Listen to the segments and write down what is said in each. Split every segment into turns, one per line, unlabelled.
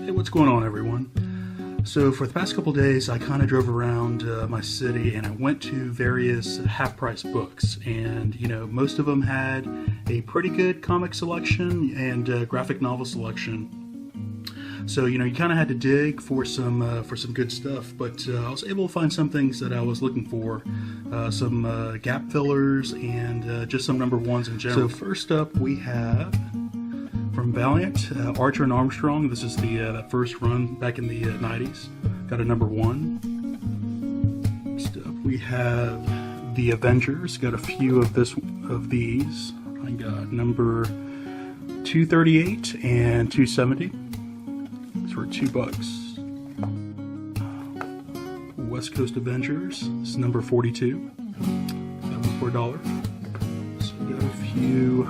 Hey, what's going on, everyone? So for the past couple days, I kind of drove around my city and I went to various half-price books, and most of them had a pretty good comic selection and graphic novel selection. So you kind of had to dig for some good stuff, but I was able to find some things that I was looking for, some gap fillers and just some number ones in general. So first up, we have from Valiant, Archer and Armstrong. This is the that first run back in the 90s. Got a number one. Next up, we have the Avengers. Got a few of these. I got number 238 and 270. These were $2. West Coast Avengers. This is number 42. That one for $1. So we got a few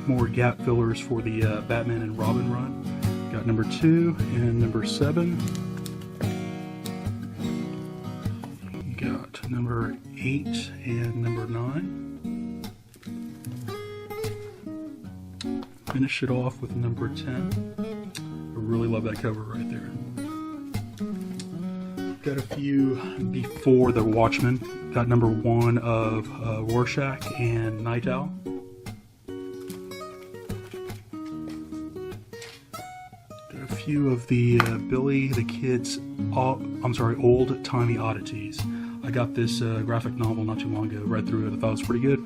more gap fillers for the Batman and Robin run. Got number 2 and number 7. Got number 8 and number 9. Finish it off with number 10. I really love that cover right there. Got a few before the Watchmen. Got number 1 of Rorschach and Night Owl. Few of the Billy the Kid's Old-Timey Oddities. I got this graphic novel not too long ago, read through it, I thought it was pretty good.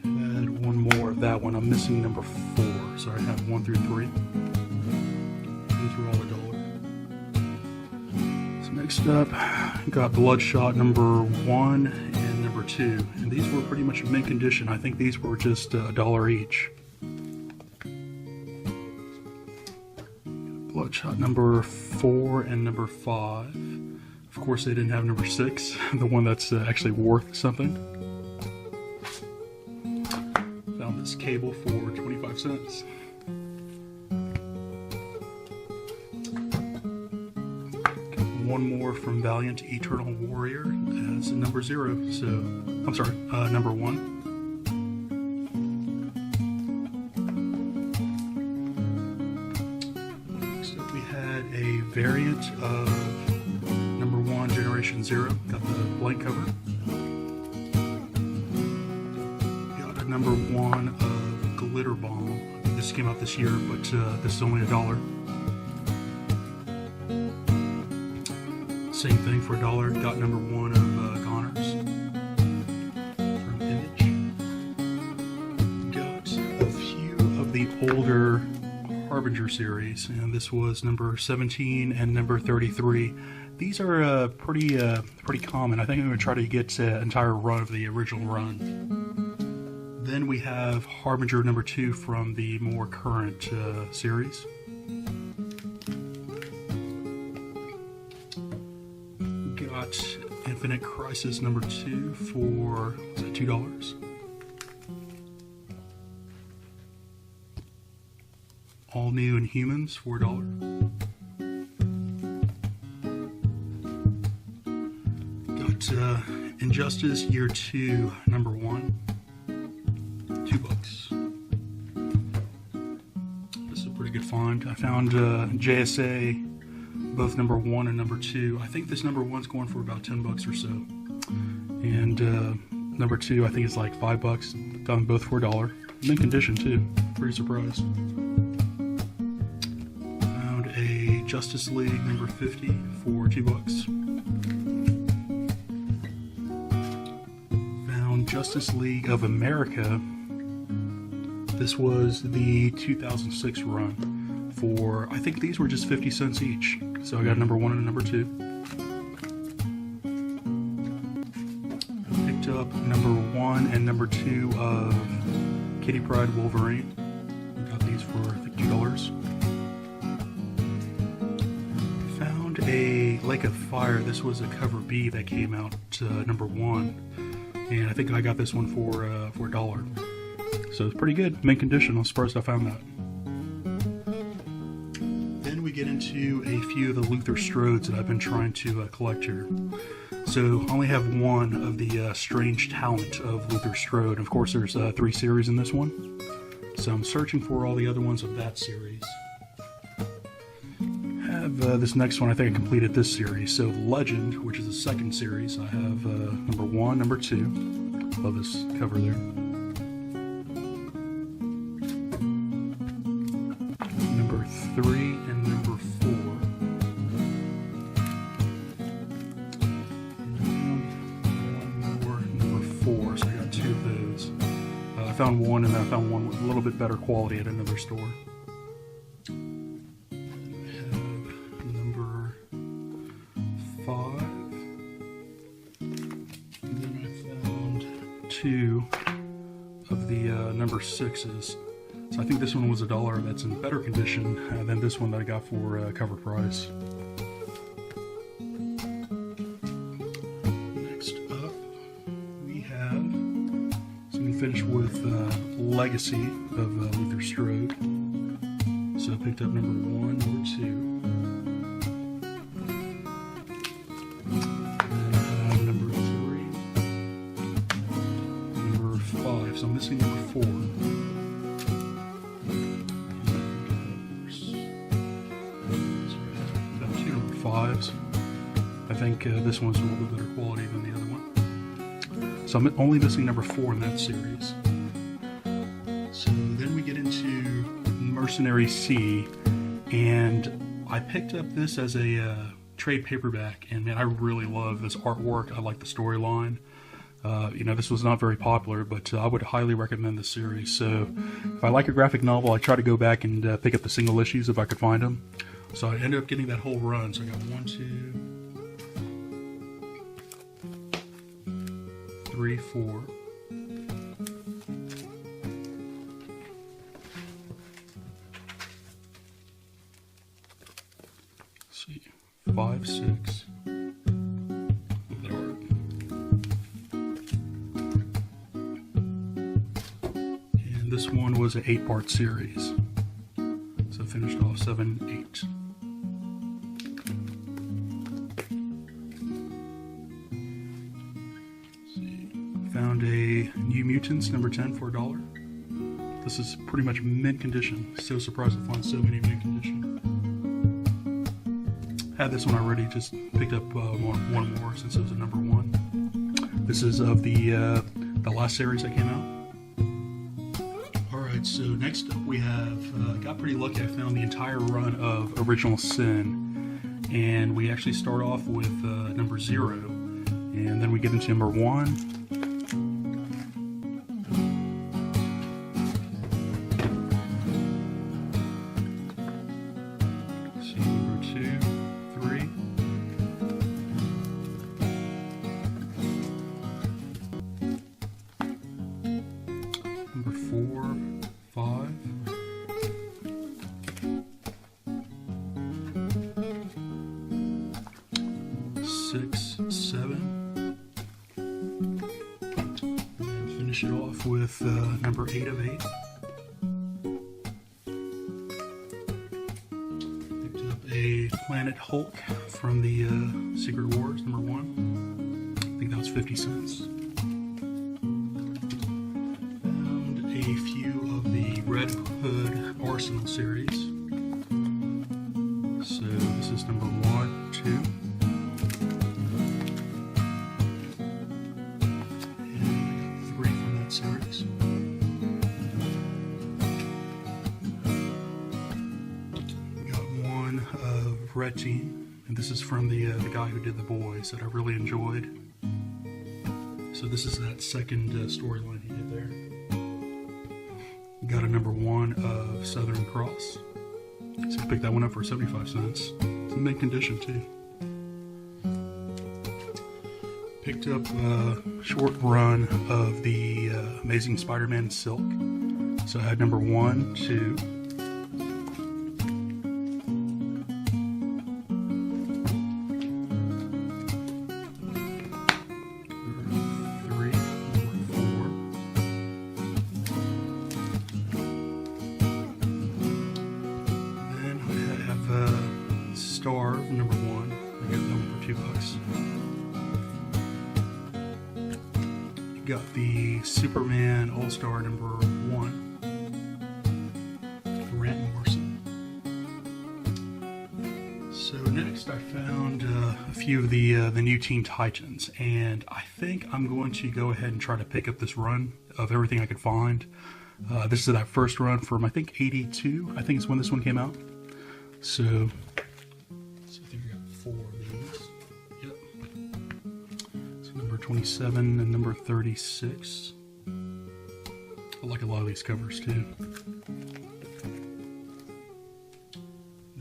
Had one more of that one. I'm missing number 4, so I have 1 through 3. These were all $1. So next up, got Bloodshot number 1 and number 2, and these were pretty much in mint condition. I think these were just $1 each. Bloodshot number 4 and number 5. Of course, they didn't have number 6, the one that's actually worth something. Found this cable for 25 cents. Got one more from Valiant, Eternal Warrior, as number 0. So, I'm sorry, number 1. A variant of number 1 Generation 0. Got the blank cover. Got a number 1 of Glitter Bomb. This came out this year, but this is only $1. Same thing for $1. Got number 1 of Goners from Image. Got a few of the older Harbinger series, and this was number 17 and number 33. These are pretty common. I think I'm going to try to get an entire run of the original run. Then we have Harbinger number 2 from the more current series. Got Infinite Crisis number 2 for $2. All New Inhumans for $1. Got Injustice Year 2 number 1, $2. This is a pretty good find. I found JSA, both number 1 and number 2. I think this number 1's going for about $10 or so, and number 2 I think is like $5. Got them both for $1. Mint condition too. Pretty surprised. Justice League number 50 for $2. Found Justice League of America. This was the 2006 run for, I think these were just 50 cents each. So I got number 1 and number 2. Picked up number 1 and number 2 of Kitty Pryde Wolverine. Got these for, I think, $2. A Lake of Fire. This was a cover B that came out number 1, and I think I got this one for $1. So it's pretty good, mint condition. I'm surprised I found that. Then we get into a few of the Luther Strodes that I've been trying to collect here. So I only have one of the Strange Talent of Luther Strode. Of course, there's 3 series in this one. So I'm searching for all the other ones of that series. Have this next one. I think I completed this series. So Legend, which is the second series, I have number 1, number 2. Love this cover there. Number 3 and number 4. One more, number 4. So I got 2 of those. I found one, and then I found one with a little bit better quality at another store. Number 5. And then I found 2 of the number 6s. So I think this one was $1. That's in better condition than this one that I got for cover price. Next up, we have, so we finish with Legacy of Luther Strode. So I picked up number 1, number 2. And number 3. Number 5. So I'm missing number 4. I think this one's a little bit better quality than the other one. So I'm only missing number 4 in that series. So then we get into Mercenary C, and I picked up this as a trade paperback, and man, I really love this artwork. I like the storyline. This was not very popular, but I would highly recommend this series. So if I like a graphic novel, I try to go back and pick up the single issues if I could find them. So I ended up getting that whole run. So I got 1, 2, 3, 4. Let's see, 5, 6. And this one was an 8-part series. So I finished off 7, 8. Found a New Mutants number 10 for $1. This is pretty much mint condition. So surprised to find so many mint condition. Had this one already, just picked up one more since it was a number 1. This is of the last series that came out. Alright, so next up we have, got pretty lucky, I found the entire run of Original Sin. And we actually start off with number 0. And then we get into number 1. Number 4, 5. Six, 7. And finish it off with number 8 of 8. Picked up a Planet Hulk from the Secret Wars, number 1. I think that was 50 cents. A few of the Red Hood Arsenal series. So this is number 1, 2, and 3 from that series. Got one of Red Team, and this is from the guy who did The Boys that I really enjoyed. So this is that second storyline he did there. Got a number 1 of Southern Cross. So I picked that one up for 75 cents. It's in mint condition too. Picked up a short run of the Amazing Spider-Man Silk. So I had number 1, 2. Star, number 1. I got that one for $2. Got the Superman All-Star number 1. next I found a few of the new Teen Titans, and I think I'm going to go ahead and try to pick up this run of everything I could find. This is that first run from, I think, 82. I think is when this one came out. So I think we got 4 of these. Yep. So number 27 and number 36. I like a lot of these covers too.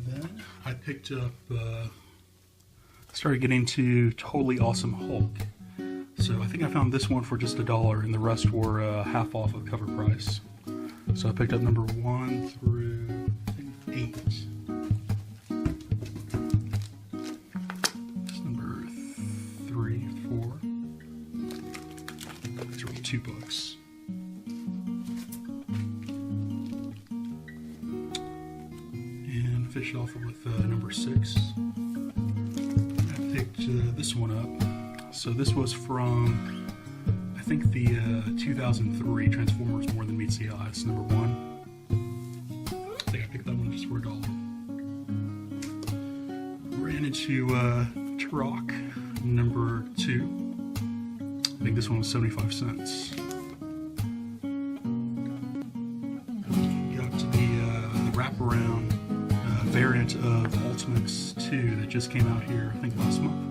Then I picked up, started getting into Totally Awesome Hulk. So I think I found this one for just $1, and the rest were half off of cover price. So I picked up number 1 through, I think, 8. It's number 3 and 4. These are all 2 books. And finish off with number 6. I picked this one up. So this was from, I think, the 2003 Transformers More Than Meets the Eye. It's number 1. I think I picked that one just for $1. Ran into Turok number 2. I think this one was 75 cents. Got to the wraparound variant of Ultimates 2 that just came out here, I think, last month.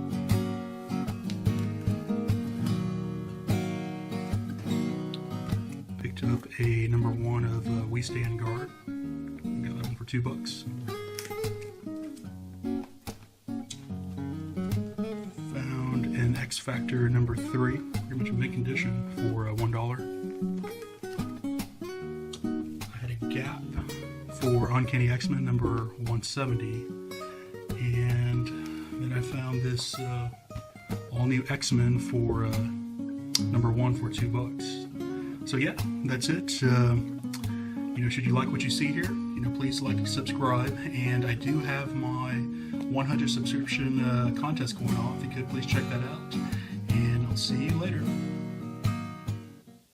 Picked up a number 1 of We Stand Guard. Got that one for $2. Found an X Factor number 3, pretty much in mint condition, for $1. I had a Gap for Uncanny X-Men number 170, and then I found this all new X-Men for number 1 for $2. So yeah, that's it. Should you like what you see here, please like and subscribe. And I do have my 100 subscription contest going on. If you could, please check that out. And I'll see you later.